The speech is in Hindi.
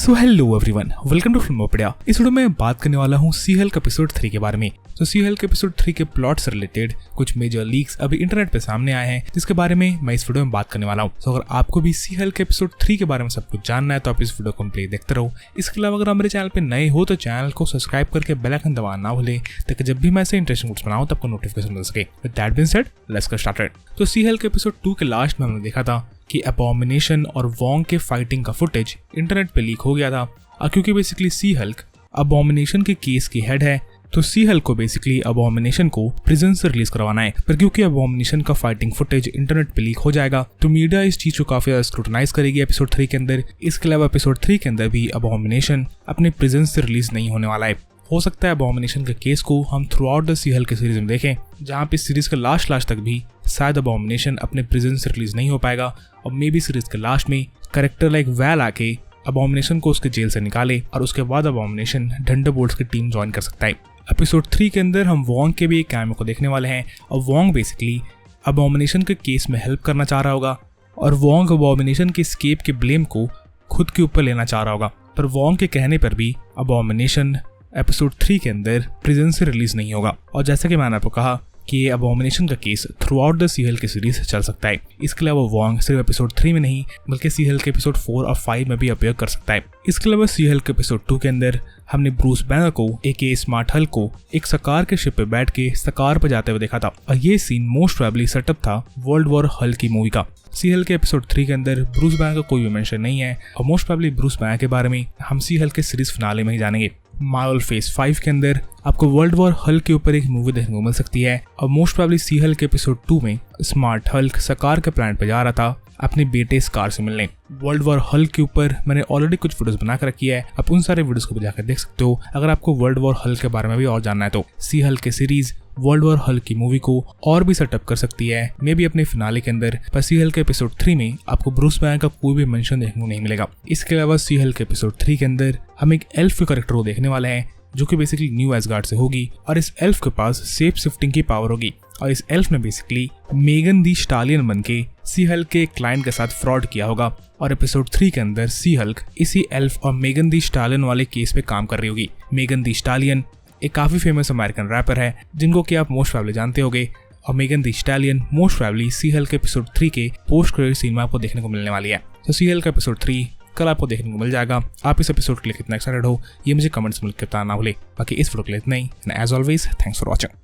So hello everyone, welcome to Filmopedia. इस वीडियो में बात करने वाला हूँ सी हल्क एपिसोड 3 के बारे में। तो सी हल्क एपिसोड 3 के प्लॉट से रिलेटेड कुछ मेजर लीक्स अभी इंटरनेट पे सामने आए हैं, जिसके बारे में मैं इस वीडियो में बात करने वाला हूँ। तो अगर आपको भी सी हल्क एपिसोड 3 के बारे में सब कुछ जानना है तो आप इस वीडियो को कंप्लीट देखते रहो। इसके अलावा अगर आप मेरे चैनल पे नए हो तो चैनल को सब्सक्राइब करके बेल आइकन दबाना ना भूलें, ताकि जब भी मैं ऐसे इंटरेस्टिंग वीडियोस बनाऊं तो आपको नोटिफिकेशन मिल सके। With that being said, let's get started. तो सी हल्क एपिसोड 2 के लास्ट में हमने देखा था कि अबॉमिनेशन और वोंग के फाइटिंग का फुटेज इंटरनेट पे लीक हो गया था। क्योंकि बेसिकली सी हल्क अबॉमिनेशन के केस की हेड है, तो सी हल्क को बेसिकली अबॉमिनेशन को प्रिजन से रिलीज करवाना है। पर क्योंकि अबॉमिनेशन का फाइटिंग फुटेज इंटरनेट पे लीक हो जाएगा तो मीडिया इस चीज को काफी ज्यादा स्क्रूटनाइज करेगी एपिसोड 3 के अंदर। इसके अलावा एपिसोड 3 के अंदर भी अबॉमिनेशन अपने प्रिजन से रिलीज नहीं होने वाला है। हो सकता है अबॉमिनेशन के केस को हम throughout the She Hulk के सीरीज में देखें, जहाँ पे सीरीज के लास्ट तक भी शायद अबॉमिनेशन अपने प्रिजन से रिलीज नहीं हो पाएगा, और मे बी सीरीज के लास्ट में कैरेक्टर लाइक वैल आके अबॉमिनेशन को उसके जेल से निकाले और उसके बाद अबॉमिनेशन थंडरबोल्ट्स की टीम ज्वाइन कर सकता है। एपिसोड 3 के अंदर हम वोंग के भी एक कैमियो को देखने वाले हैं, और वोंग बेसिकली अबॉमिनेशन के केस में हेल्प करना चाह रहा होगा, और वोंग अबॉमिनेशन के एस्केप के ब्लेम को खुद के ऊपर लेना चाह रहा होगा। पर वोंग के कहने पर भी अबॉमिनेशन एपिसोड 3 के अंदर प्रिजन से रिलीज नहीं होगा। और जैसा कि मैंने आपको कहा कि ये अबॉमिनेशन का case throughout the She Hulk की सीरीज चल सकता है। इसके अलावा वोंग सिर्फ एपिसोड 3 में नहीं बल्कि सी हल्क के एपिसोड 4 और 5 में भी अपीयर कर सकता है। इसके अलावा सी हल्क एपिसोड 2 के अंदर हमने ब्रूस बैनर को एके स्मार्ट हल्क को एक सकार के शिप पे बैठ के सकार पर जाते हुए देखा था, और ये सीन मोस्ट प्रोबेबली सेटअप था वर्ल्ड वॉर हल्क की मूवी का। सी हल्क के एपिसोड 3 के अंदर ब्रूस बैनर का कोई भी मेंशन नहीं है, और मोस्ट प्रोबेबली ब्रूस बैनर के बारे में हम सी हल्क के सीरीज फिनाले में ही जानेंगे। मार्वल फेज 5 के अंदर आपको वर्ल्ड वॉर हल्क के ऊपर एक मूवी देखने को मिल सकती है, और मोस्ट प्रोबेबली सी हल्क के एपिसोड 2 में स्मार्ट हल्क सकार के प्लानेट पे जा रहा था अपने बेटे स्कार से मिलने। वर्ल्ड वॉर हल्क के ऊपर मैंने ऑलरेडी कुछ वीडियोस बना कर रखी है, आप उन सारे वीडियोस को भी जाकर देख सकते हो अगर आपको वर्ल्ड वॉर हल्क के बारे में भी और जानना है। तो सी हल्क के सीरीज वर्ल्ड वॉर हल्क की मूवी को और भी सेटअप कर सकती है, मे बी अपने फिनाले के अंदर। पर सी हल्क के एपिसोड 3 में आपको ब्रूस बैनर का कोई भी मेंशन देखने को नहीं मिलेगा। इसके अलावा सी हल्क के एपिसोड 3 के अंदर हम एक एल्फ के कैरेक्टर को देखने वाले हैं, जो कि बेसिकली न्यू एसगार्ड से होगी, और इस एल्फ के पास शेप शिफ्टिंग की पावर होगी, और इस एल्फ ने बेसिकली मेगन दी स्टालियन बन के सी हल्क के क्लाइंट के साथ फ्रॉड किया होगा। और एपिसोड 3 के अंदर सी हल्क इसी एल्फ और मेगन दी स्टालियन वाले केस पे काम कर रही होगी। मेगन दी स्टालियन एक काफी फेमस अमेरिकन रैपर है, जिनको कि आप मोस्ट प्रोबेबली जानते होंगे, और मेगन दी स्टालियन मोस्ट प्रोबेबली सी हल्क एपिसोड 3 के पोस्ट क्रेडिट सीन में आपको देखने को मिलने वाली है। तो सी हल्क एपिसोड 3 कल आपको देखने को मिल जाएगा। आप इस एपिसोड के लिए कितना एक्साइटेड हो ये मुझे कमेंट्स में लिख के बताना ना भूले। बाकी इस वीडियो के लिए इतना ही, and as always thanks for watching.